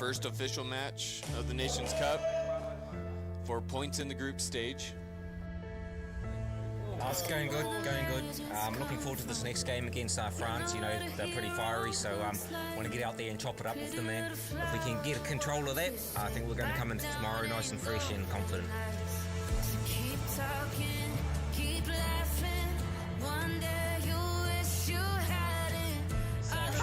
first official match of the Nations Cup for points in the group stage. It's going good, going good. I'm looking forward to this next game against France. You know, they're pretty fiery, so I want to get out there and chop it up with them, man. If we can get control of that, I think we're going to come in tomorrow nice and fresh and confident. Keep talking, keep laughing. One day you wish you had it. On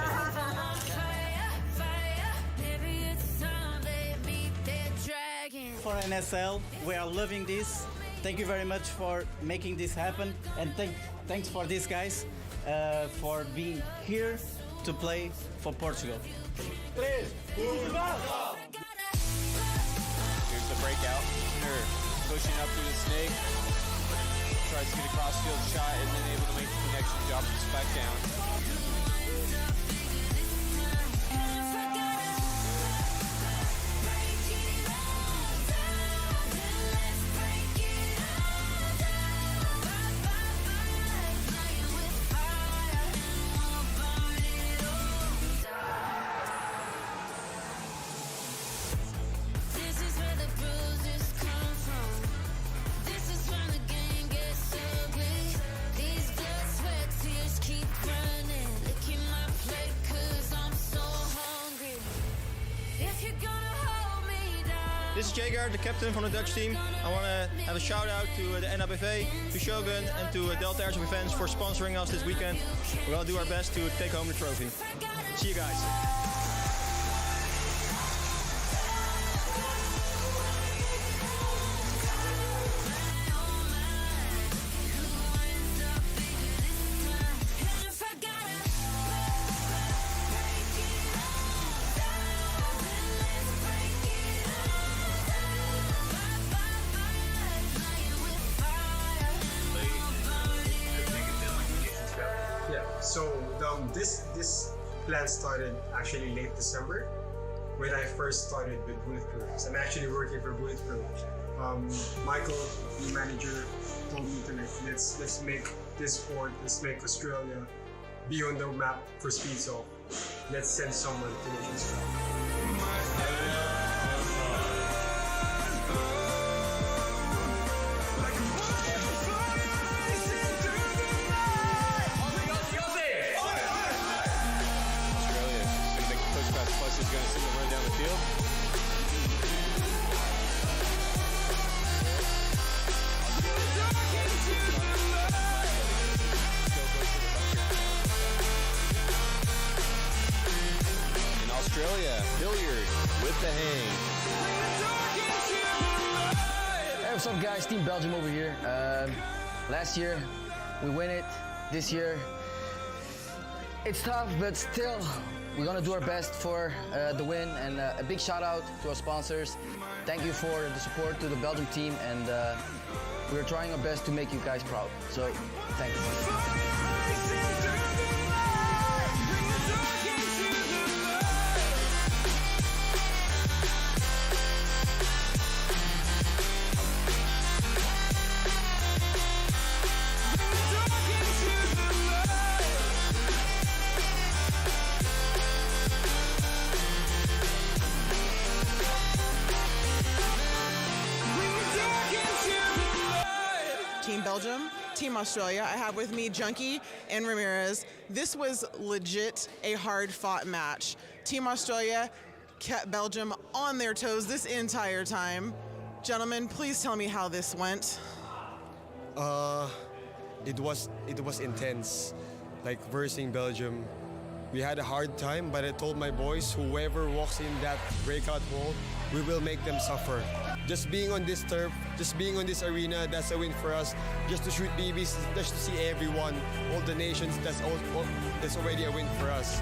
fire, fire. Maybe it's time they beat their dragon. For NSL, we are loving this. Thank you very much for making this happen, and thanks for these guys for being here to play for Portugal. Here's the breakout. Here, pushing up through the snake. Tries to get a cross-field shot and then able to make the connection, drop this back down. This is Jager, the captain from the Dutch team. I want to have a shout out to the NABV, to Shogun and to Delta Airship Events for sponsoring us this weekend. We're going to do our best to take home the trophy. See you guys. So this plan started actually late December when I first started with Bulletproof. I'm actually working for Bulletproof. Michael, the manager, told me to let's make this sport, let's make Australia be on the map for speed. So let's send someone to Nations Cup. Is going to single run down the field. In Australia, Hilliard with the hang. Hey, what's up guys, Team Belgium over here. Last year, we win it. This year, it's tough, but still, we're gonna do our best for the win, and a big shout out to our sponsors. Thank you for the support to the Belgium team, and we're trying our best to make you guys proud. So, thanks. Team Belgium, Team Australia. I have with me Junkie and Ramirez. This was legit a hard-fought match. Team Australia kept Belgium on their toes this entire time. Gentlemen, please tell me how this went. It was intense, like versing Belgium. We had a hard time, but I told my boys, whoever walks in that breakout wall, we will make them suffer. Just being on this turf, just being on this arena, that's a win for us. Just to shoot BBs, just to see everyone, all the nations, that's already a win for us.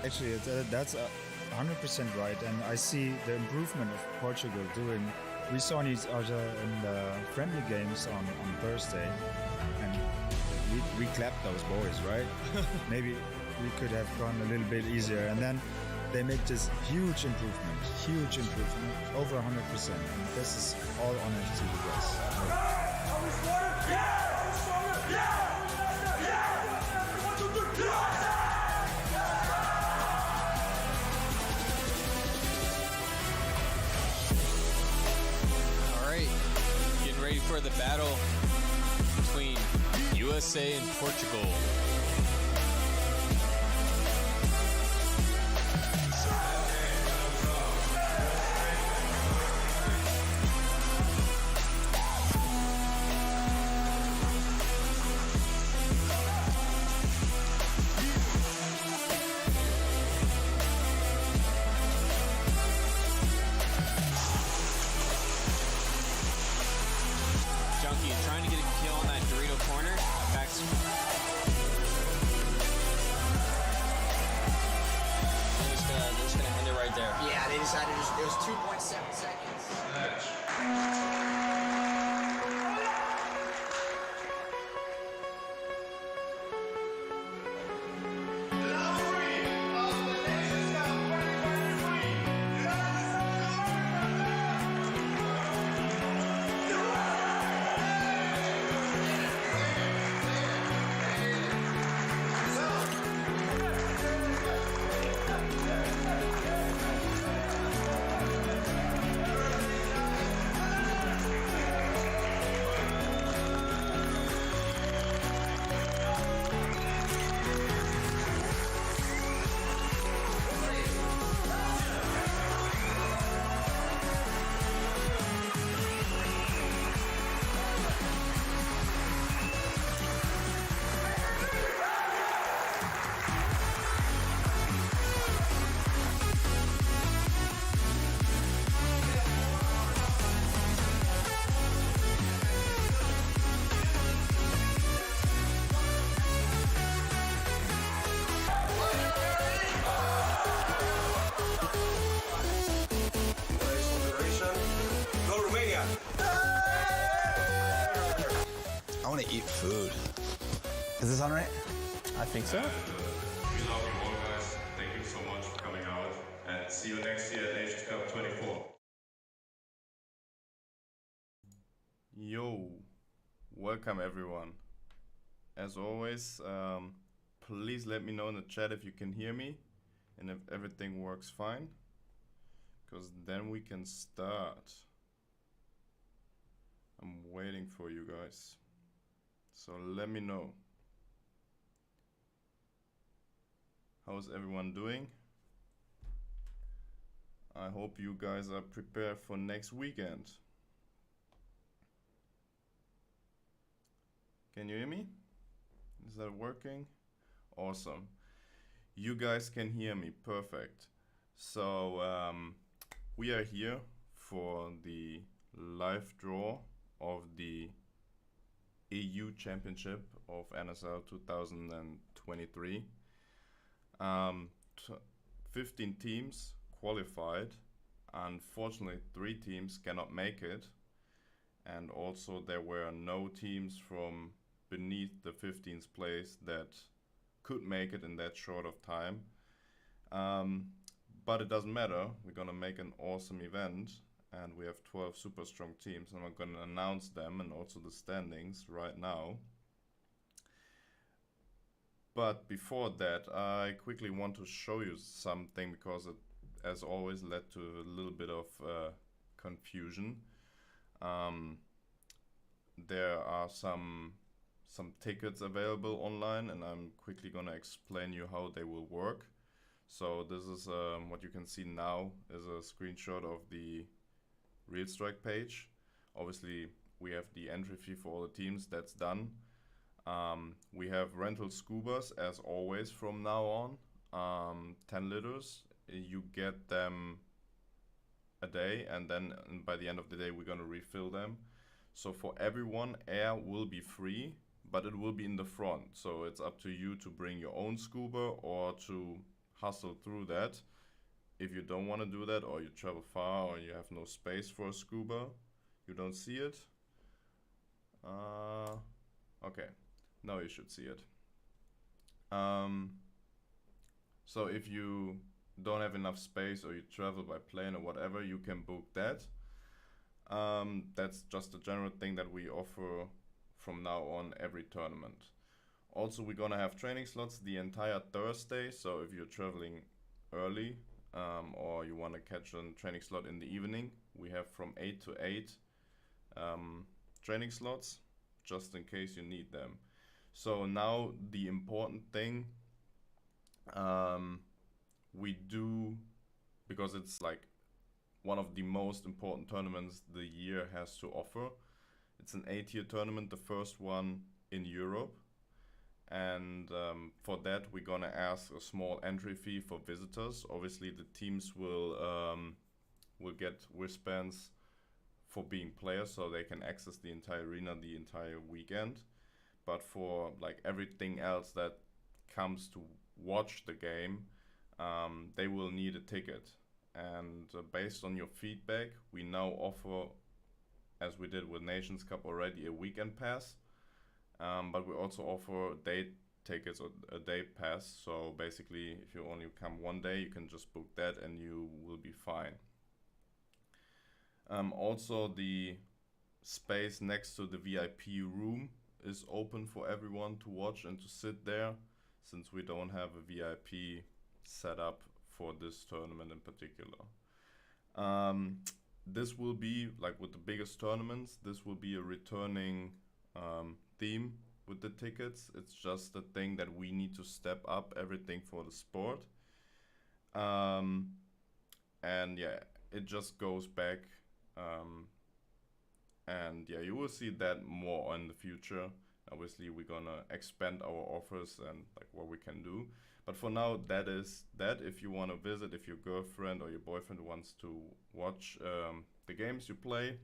actually, that's 100% right, and I see the improvement of Portugal doing. We saw each other in the friendly games on Thursday, and we clapped those boys, right? Maybe we could have gone a little bit easier, and then they make this huge improvement, over 100%, and this is all honor to the guys. Getting ready for the battle between USA and Portugal. Trying to get a kill on that Dorito corner. Backs. They're just gonna end it right there. Yeah, they decided it was 2.7 seconds. I want to eat food. Is this on right? I think so. We love you all, guys. Thank you so much for coming out, and see you next year at Nations Cup 24. Yo, welcome everyone. As always, please let me know in the chat if you can hear me and if everything works fine, because then we can start. I'm waiting for you guys, so let me know. How's everyone doing? I hope you guys are prepared for next weekend. Can you hear me? Is that working? Awesome. You guys can hear me, perfect. So we are here for the live draw of the EU Championship of NSL 2023. 15 teams qualified. Unfortunately, 3 teams cannot make it. And also there were no teams from beneath the 15th place that could make it in that short of time. But it doesn't matter. We're gonna make an awesome event, and we have 12 super strong teams, and I'm gonna announce them and also the standings right now. But before that, I quickly want to show you something, because it, as always, led to a little bit of confusion. There are some tickets available online, and I'm quickly gonna explain you how they will work. So this is what you can see now is a screenshot of the Real Strike page. Obviously, we have the entry fee for all the teams. That's done. We have rental scubas as always from now on. 10 liters. You get them a day, and then by the end of the day we're gonna refill them. So for everyone, air will be free, but it will be in the front. So it's up to you to bring your own scuba or to hustle through that. If you don't want to do that, or you travel far, or you have no space for a scuba, you don't see it. Okay, now you should see it. So if you don't have enough space, or you travel by plane or whatever, you can book that. That's just a general thing that we offer from now on every tournament. Also, we're gonna have training slots the entire Thursday, so if you're traveling early, or you want to catch a training slot in the evening, we have from 8 to 8 training slots, just in case you need them. So now the important thing, we do, because it's like one of the most important tournaments the year has to offer. It's an 8-tier tournament, the first one in Europe. And for that, we're gonna ask a small entry fee for visitors. Obviously, the teams will get wristbands for being players, so they can access the entire arena the entire weekend. But for like everything else that comes to watch the game, they will need a ticket. And based on your feedback, we now offer, as we did with Nations Cup already, a weekend pass. But we also offer day tickets or a day pass. So basically, if you only come one day, you can just book that and you will be fine. Also, the space next to the VIP room is open for everyone to watch and to sit there, since we don't have a VIP set up for this tournament in particular. This will be, like with the biggest tournaments, this will be a returning theme with the tickets. It's just a thing that we need to step up everything for the sport. And yeah, it just goes back. And yeah, you will see that more in the future. Obviously, we're gonna expand our offers and like what we can do. But for now, that is that. If you want to visit, if your girlfriend or your boyfriend wants to watch the games you play,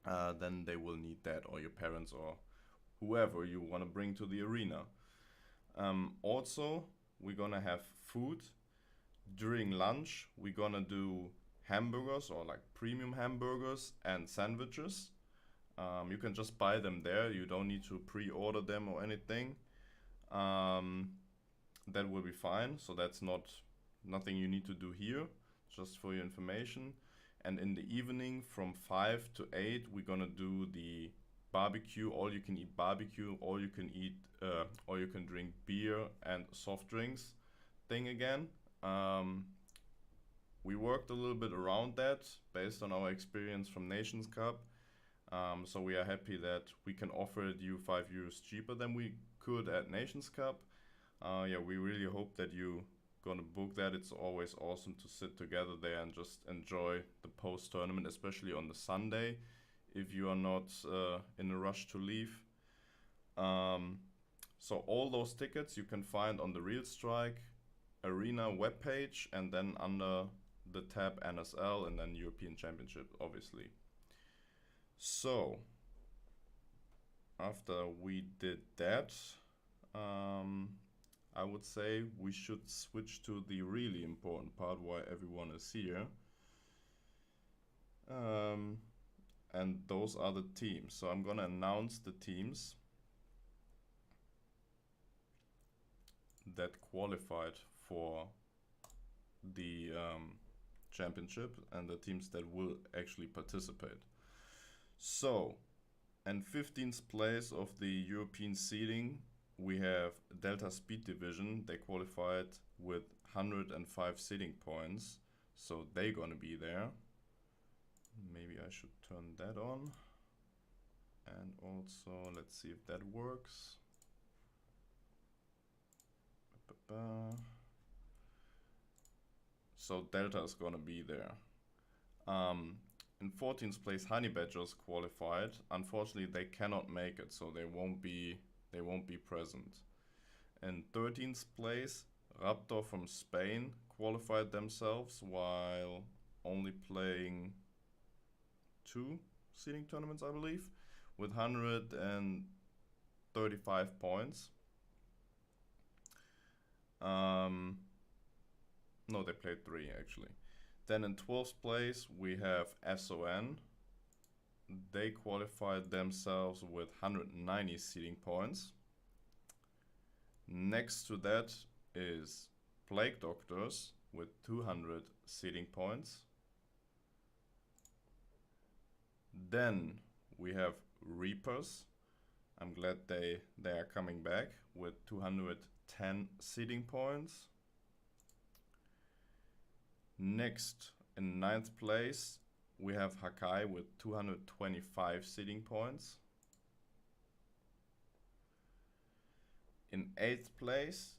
then they will need that, or your parents, or whoever you want to bring to the arena. Also, we're gonna have food. During lunch, we're gonna do hamburgers, or like premium hamburgers and sandwiches. You can just buy them there. You don't need to pre-order them or anything. That will be fine. So that's nothing you need to do here, just for your information. And in the evening from 5 to 8, we're gonna do the barbecue, all you can eat barbecue, all you can eat, all you can drink beer and soft drinks thing again. We worked a little bit around that based on our experience from Nations Cup. So we are happy that we can offer it you €5 cheaper than we could at Nations Cup. Yeah, we really hope that you gonna book that. It's always awesome to sit together there and just enjoy the post-tournament, especially on the Sunday, if you are not in a rush to leave. So all those tickets you can find on the Real Strike Arena webpage, and then under the tab NSL, and then European Championship, obviously. So after we did that, I would say we should switch to the really important part, why everyone is here. And those are the teams. So I'm gonna announce the teams that qualified for the championship, and the teams that will actually participate. So, in 15th place of the European seeding, we have Delta Speed Division. They qualified with 105 seeding points, so they're gonna be there. Maybe I should turn that on. And also, let's see if that works. So Delta is gonna be there. In 14th place, Honey Badgers qualified. Unfortunately, they cannot make it, so they won't be present. In 13th place, Raptor from Spain qualified themselves while only playing 2 seeding tournaments, I believe, with 135 points. No, they played 3 actually. Then in 12th place we have SON. They qualified themselves with 190 seeding points. Next to that is Plague Doctors with 200 seeding points. Then we have Reapers. I'm glad they are coming back with 210 seeding points. Next, in 9th place, we have Hakai with 225 seeding points. In 8th place,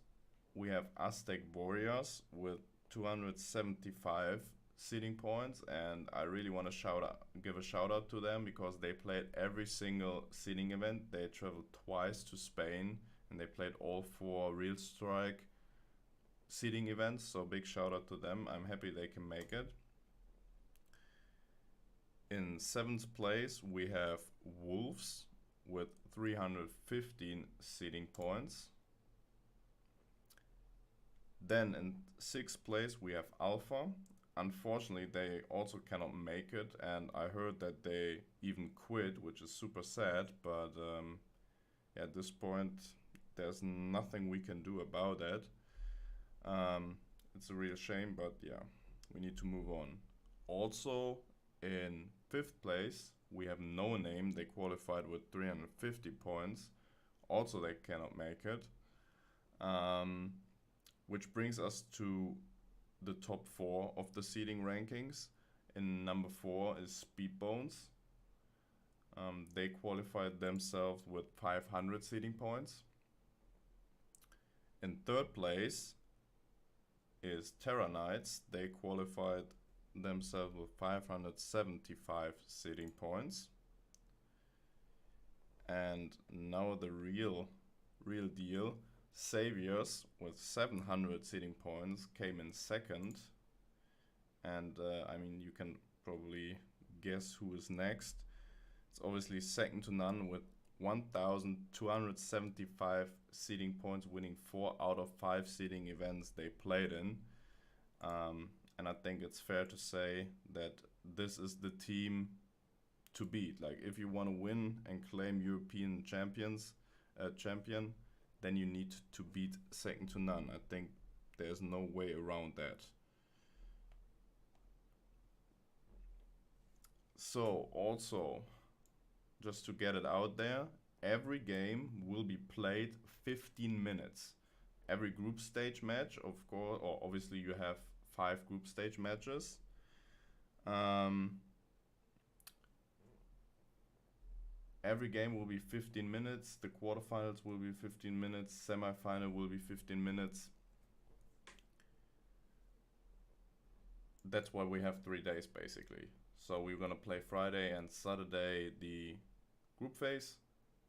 we have Aztec Warriors with 275 seeding points, and I really want to give a shout out to them because they played every single seeding event. They traveled twice to Spain and they played all 4 Real Strike seeding events, so big shout out to them. I'm happy they can make it. In 7th place we have Wolves with 315 seeding points. Then in 6th place we have Alpha. Unfortunately they also cannot make it, and I heard that they even quit, which is super sad, but at this point there's nothing we can do about that. It's a real shame, but yeah, we need to move on. Also in 5th place we have No Name. They qualified with 350 points. Also they cannot make it. Which brings us to the top 4 of the seeding rankings. In number 4 is Speedbones. They qualified themselves with 500 seeding points. In 3rd place is Terra Knights. They qualified themselves with 575 seeding points. And now the real deal. Saviors with 700 seeding points came in 2nd, and I mean, you can probably guess who is next. It's obviously second to none with 1,275 seeding points, winning 4 out of 5 seeding events they played in. And I think it's fair to say that this is the team to beat. Like, if you want to win and claim European champion, then you need to beat second to none. I think there's no way around that. So also, just to get it out there, every game will be played 15 minutes. Every group stage match, of course, or obviously you have 5 group stage matches. Every game will be 15 minutes. The quarterfinals will be 15 minutes. Semi-final will be 15 minutes. That's why we have 3 days basically. So we're gonna play Friday and Saturday the group phase,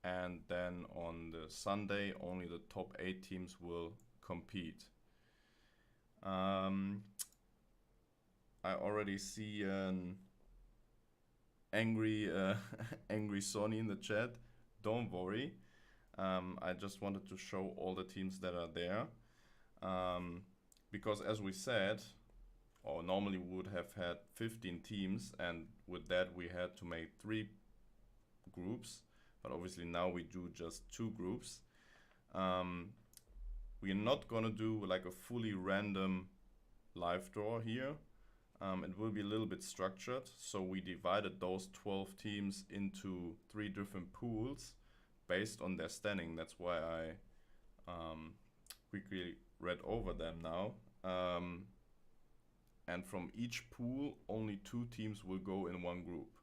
and then on the Sunday only the top 8 teams will compete. I already see an angry Sonny in the chat. Don't worry, I just wanted to show all the teams that are there, because as we said, or normally we would have had 15 teams, and with that we had to make 3 groups, but obviously now we do just 2 groups. We're not gonna do like a fully random live draw here. It will be a little bit structured, so we divided those 12 teams into 3 different pools based on their standing. That's why I quickly read over them now. And from each pool, only 2 teams will go in one group.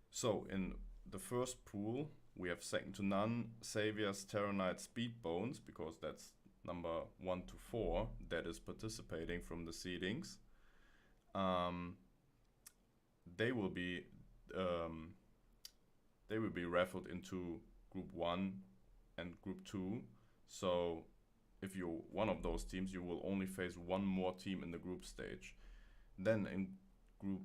So in the first pool, we have second to none, Saviors, Terror Knights, Speedbones, because that's number 1 to 4 that is participating from the seedings. They will be raffled into group 1 and group 2. So if you're one of those teams, you will only face one more team in the group stage. Then in pool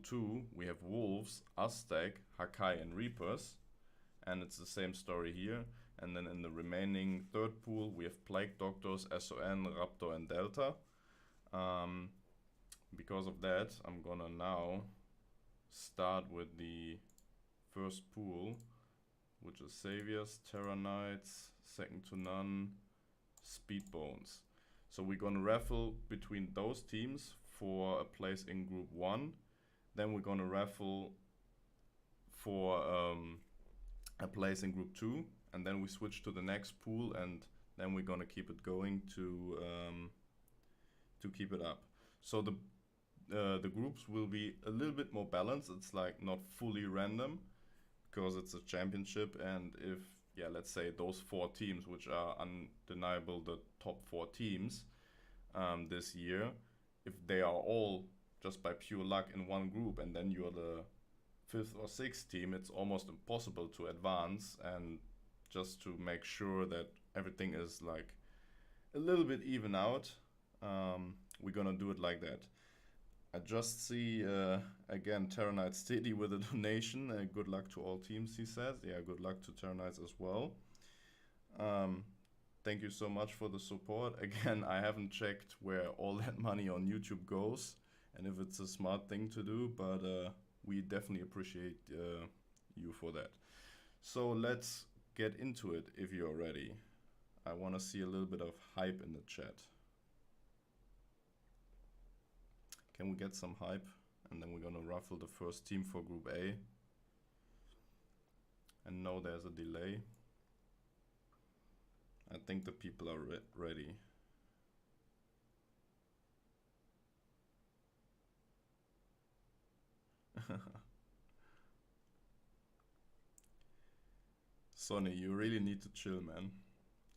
2, we have Wolves, Aztec, Hakai and Reapers, and it's the same story here. And then in the remaining third pool, we have Plague Doctors, SON, Raptor and Delta. Because of that, I'm gonna now start with the first pool, which is Saviors, Terra Knights, Second to None, Speedbones. So we're gonna raffle between those teams for a place in Group 1. Then we're gonna raffle for a place in Group 2, and then we switch to the next pool, and then we're gonna keep it going to keep it up. So the groups will be a little bit more balanced. It's like not fully random because it's a championship, and if, yeah, let's say those 4 teams, which are undeniable the top 4 teams this year, if they are all just by pure luck in one group, and then you're the 5th or 6th team, it's almost impossible to advance. And just to make sure that everything is like a little bit even out, we're gonna do it like that. I just see again Terra Knights Steady with a donation. Good luck to all teams, he says. Yeah, good luck to Terra Knights as well. Thank you so much for the support. Again, I haven't checked where all that money on YouTube goes and if it's a smart thing to do, but we definitely appreciate you for that. So let's get into it if you're ready. I want to see a little bit of hype in the chat. Can we get some hype? And then we're gonna raffle the first team for Group A. And no, there's a delay. I think the people are ready. Sonny, you really need to chill, man.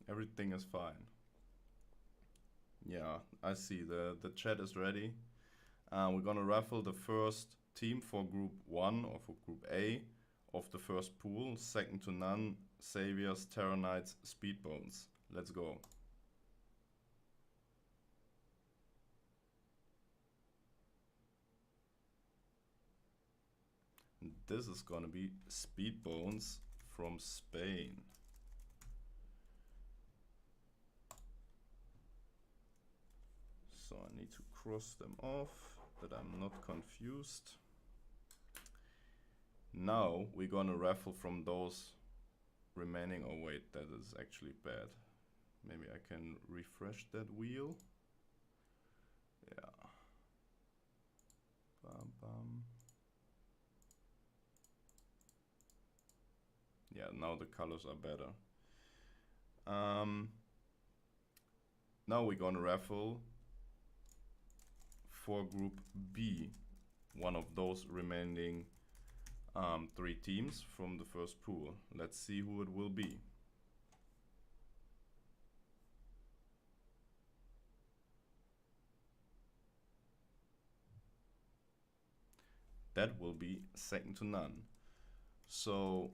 Everything is fine. Yeah, I see the chat is ready. We're gonna raffle the first team for Group 1 or for Group A of the first pool. Second to None, Saviors, Terra Knights, Speedbones. Let's go. And this is gonna be Speedbones from Spain. So I need to cross them off, that I'm not confused. Now we're gonna raffle from those remaining. Oh wait, that is actually bad. Maybe I can refresh that wheel. Yeah. Bam, bam. Yeah, now the colors are better. Now we're gonna raffle for Group B, one of those remaining 3 teams from the first pool. Let's see who it will be. That will be Second to None. So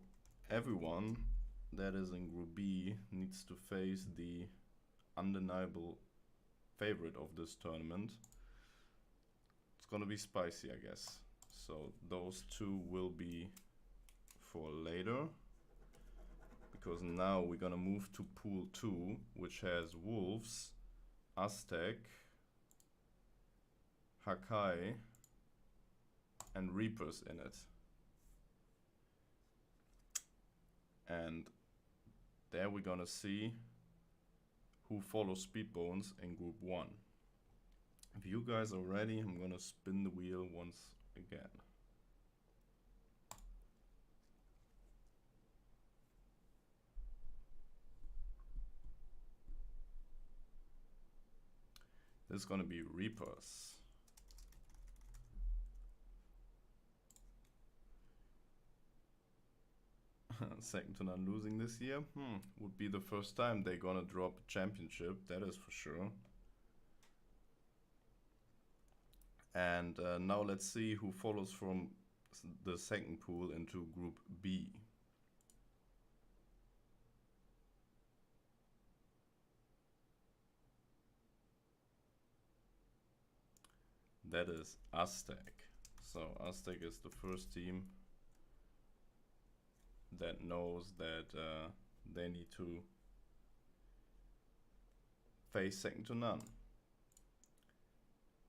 everyone that is in Group B needs to face the undeniable favorite of this tournament. It's gonna be spicy, I guess. So those 2 will be for later, because now we're gonna move to Pool 2, which has Wolves, Aztec, Hakai, and Reapers in it. And there we're gonna see who follows Speedbones in Group 1. If you guys are ready, I'm gonna spin the wheel once again. This is gonna be Reapers. Second to None losing this year. Would be the first time they're gonna drop a championship, that is for sure. And now let's see who follows from the second pool into Group B. That is Aztec. So Aztec is the first team that knows that they need to face Second to None.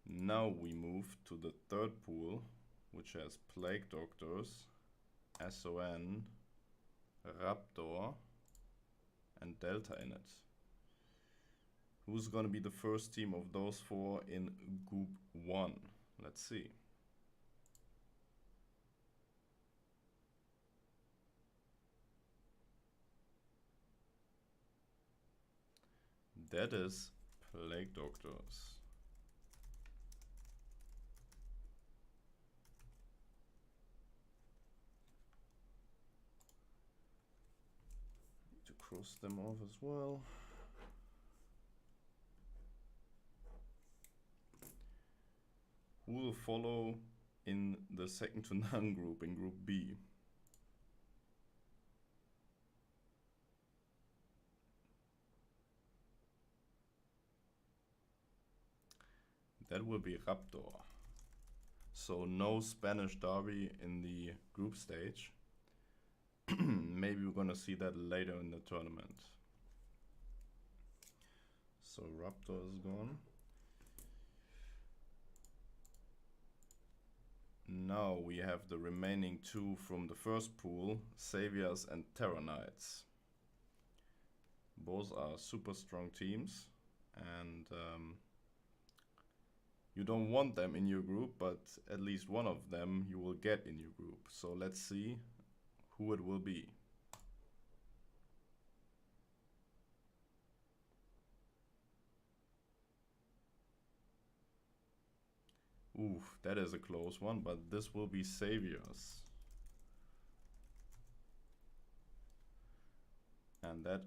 Now we move to the third pool, which has Plague Doctors, SON, Raptor, and Delta in it. Who's gonna be the first team of those four in Group 1? Let's see. That is Plague Doctors. Need to cross them off as well. Who will follow in the second to none group in Group B? That will be Raptor. So no Spanish derby in the group stage. Maybe we're gonna see that later in the tournament. So Raptor is gone. Now we have the remaining two from the first pool, Saviors and Terror Knights. Both are super strong teams, and you don't want them in your group, but at least one of them you will get in your group. So let's see who it will be. Oof, that is a close one, but this will be Saviors. And that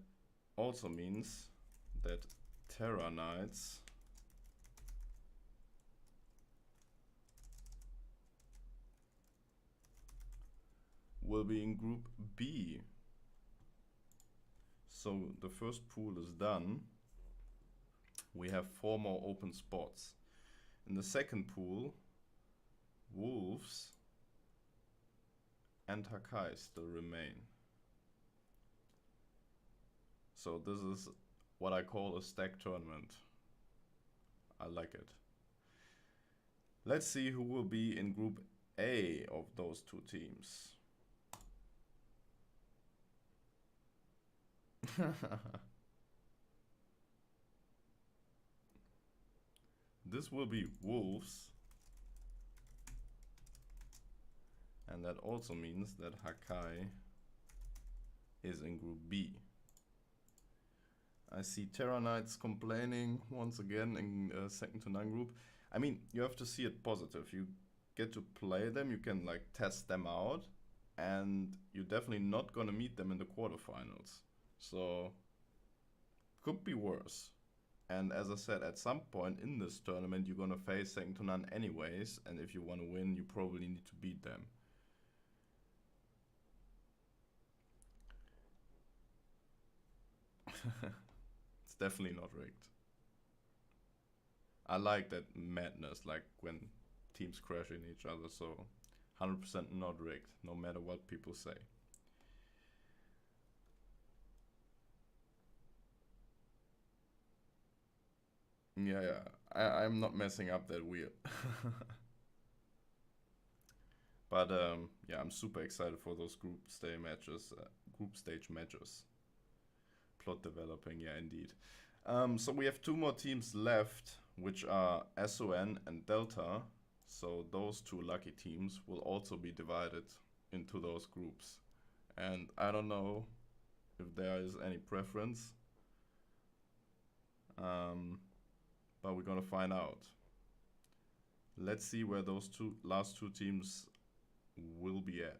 also means that Terror Knights will be in Group B. So the first pool is done. We have 4 more open spots. In the second pool, Wolves and Hakai still remain. So this is what I call a stack tournament. I like it. Let's see who will be in Group A of those two teams. This will be Wolves, and that also means that Hakai is in Group B. I see Terra Knights complaining once again in second to none group. I mean, you have to see it positive. You get to play them, you can like test them out, and you're definitely not gonna meet them in the quarterfinals. So could be worse. And as I said, at some point in this tournament, you're gonna face second to none anyways, and if you want to win, you probably need to beat them. It's definitely not rigged. I like that madness, like when teams crash in each other, so 100% not rigged, no matter what people say. Yeah, I'm not messing up that wheel. But yeah, I'm super excited for those group stage matches. Plot developing, yeah, indeed. So we have 2 more teams left, which are SON and Delta. So those 2 lucky teams will also be divided into those groups. And I don't know if there is any preference. But we're gonna find out. Let's see where those last two teams will be at.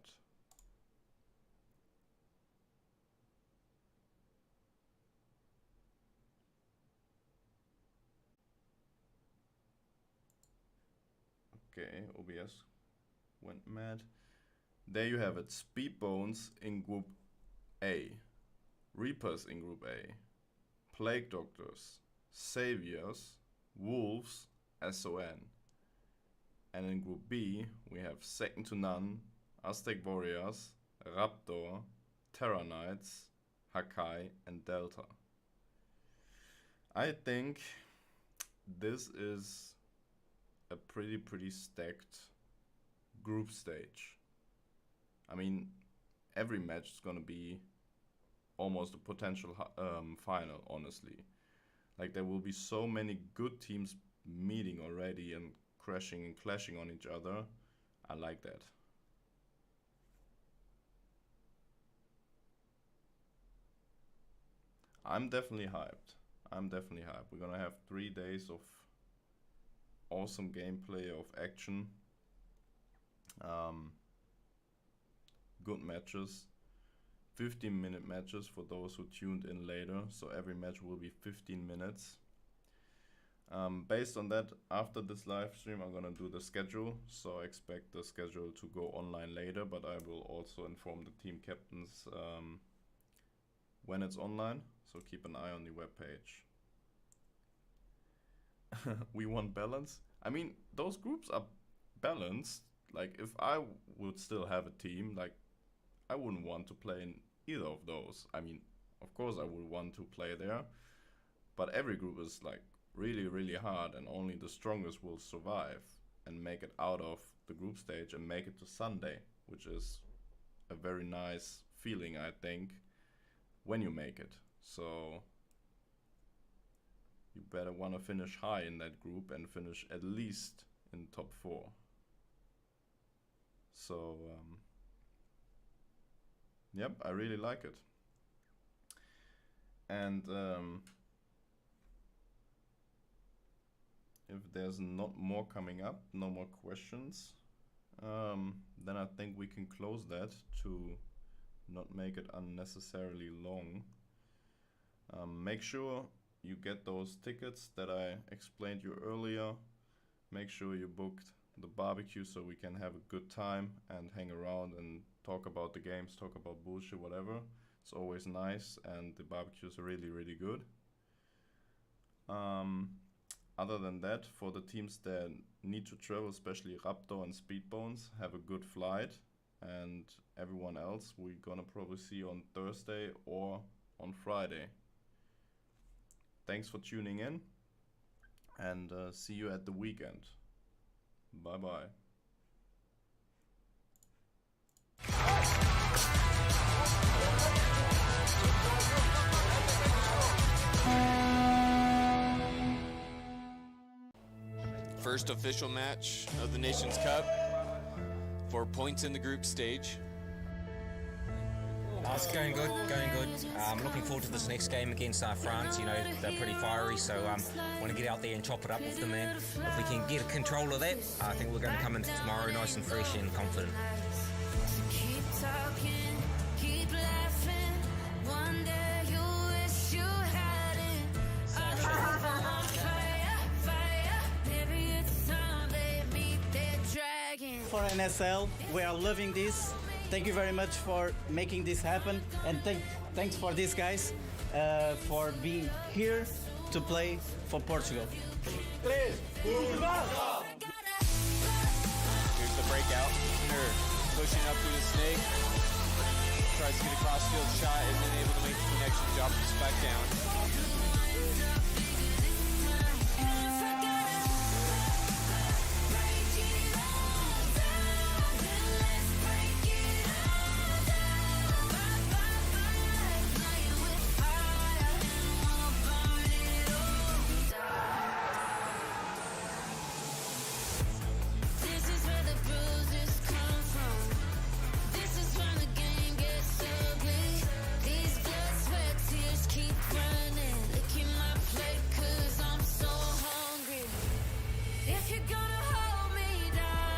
Okay, OBS went mad. There you have it. Speedbones in Group A, Reapers in Group A, Plague Doctors, Saviors, Wolves, SON. And in Group B, we have second to none, Aztec Warriors, Raptor, Terra Knights, Hakai, and Delta. I think this is a pretty stacked group stage. I mean, every match is gonna be almost a potential final, honestly. Like, there will be so many good teams meeting already and crashing and clashing on each other. I like that. I'm definitely hyped. We're gonna have 3 days of awesome gameplay, of action. Good matches. 15-minute matches for those who tuned in later. So every match will be 15 minutes. Based on that, after this live stream, I'm gonna do the schedule. So I expect the schedule to go online later, but I will also inform the team captains when it's online. So keep an eye on the webpage. We want balance. I mean, those groups are balanced. Like, if I would still have a team, like, I wouldn't want to play in either of those. I mean, of course I would want to play there, but every group is like really hard, and only the strongest will survive and make it out of the group stage and make it to Sunday, which is a very nice feeling, I think, when you make it. So you better want to finish high in that group and finish at least in top 4. So yep, I really like it. And if there's not more coming up, no more questions, then I think we can close that to not make it unnecessarily long. Make sure you get those tickets that I explained you earlier. Make sure you booked the barbecue so we can have a good time and hang around and talk about the games, talk about bullshit, whatever. It's always nice, and the barbecues are really good. Other than that, for the teams that need to travel, especially Raptor and Speedbones, have a good flight. And everyone else we're gonna probably see on Thursday or on Friday. Thanks for tuning in, and see you at the weekend. Bye bye. First official match of the Nations Cup. 4 points in the group stage. It's going good. I'm looking forward to this next game against France. You know, they're pretty fiery, so want to get out there and chop it up with them, man. If we can get control of that, I think we're going to come in tomorrow nice and fresh and confident. Keep talking, keep laughing. One day you wish you had it. On fire. Maybe it's time they meet their dragon. For NSL, we are loving this. Thank you very much for making this happen, and thanks for these guys for being here to play for Portugal. Here's the breakout. They're pushing up through the snake. Tries to get a cross-field shot and then able to make the connection, drop the spec down.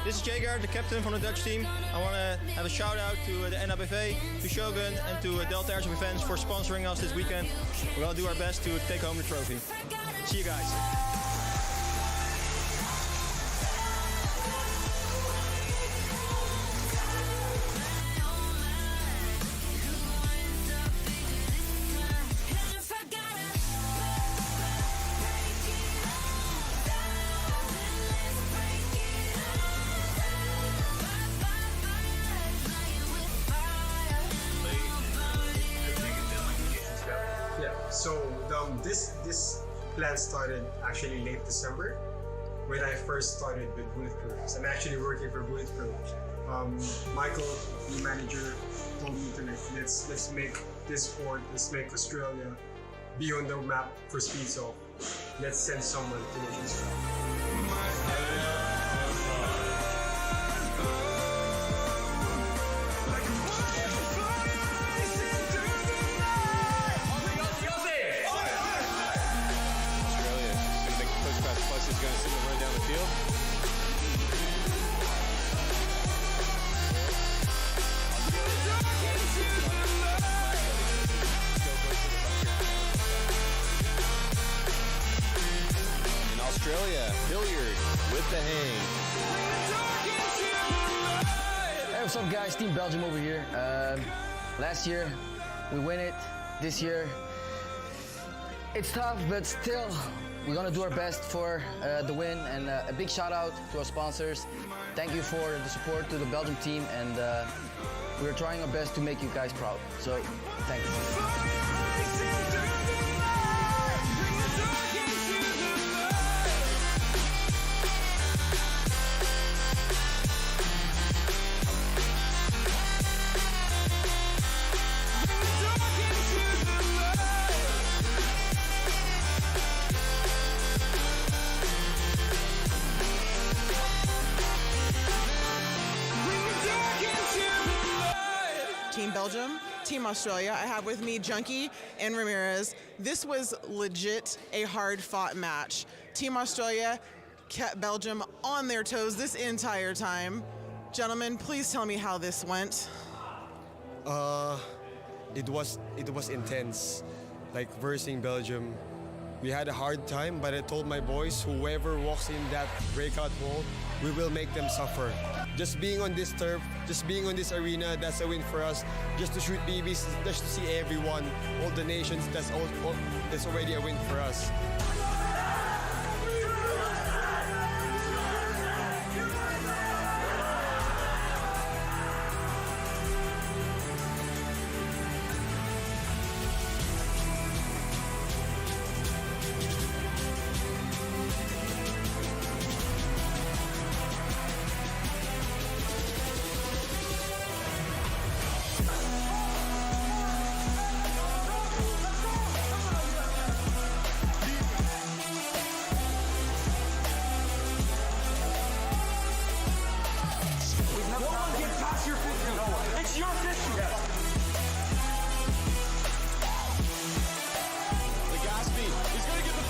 This is Jager, the captain from the Dutch team. I want to have a shout out to the NABV, to Shogun, and to Delta Airship Events for sponsoring us this weekend. We're going to do our best to take home the trophy. See you guys. So this plan started actually late December when I first started with Bulletproof. So I'm actually working for Bulletproof. Michael, the manager, told me to let's make this sport, let's make Australia be on the map for speed. So let's send someone to make this happen. Is going to send the run down the field. In Australia, Hilliard with the hang. Hey, what's up guys, Team Belgium over here. Last year, we win it. This year, it's tough, but still, we're gonna do our best for the win, and a big shout out to our sponsors. Thank you for the support to the Belgium team, and we're trying our best to make you guys proud. So, thank you. Team Belgium, Team Australia. I have with me Junkie and Ramirez. This was legit a hard-fought match. Team Australia kept Belgium on their toes this entire time. Gentlemen, please tell me how this went. It was intense. Like versing Belgium, we had a hard time, but I told my boys, whoever walks in that breakout wall, we will make them suffer. Just being on this turf, just being on this arena, that's a win for us. Just to shoot BBs, just to see everyone, all the nations, that's already a win for us. It's your fishing. It's your fishing.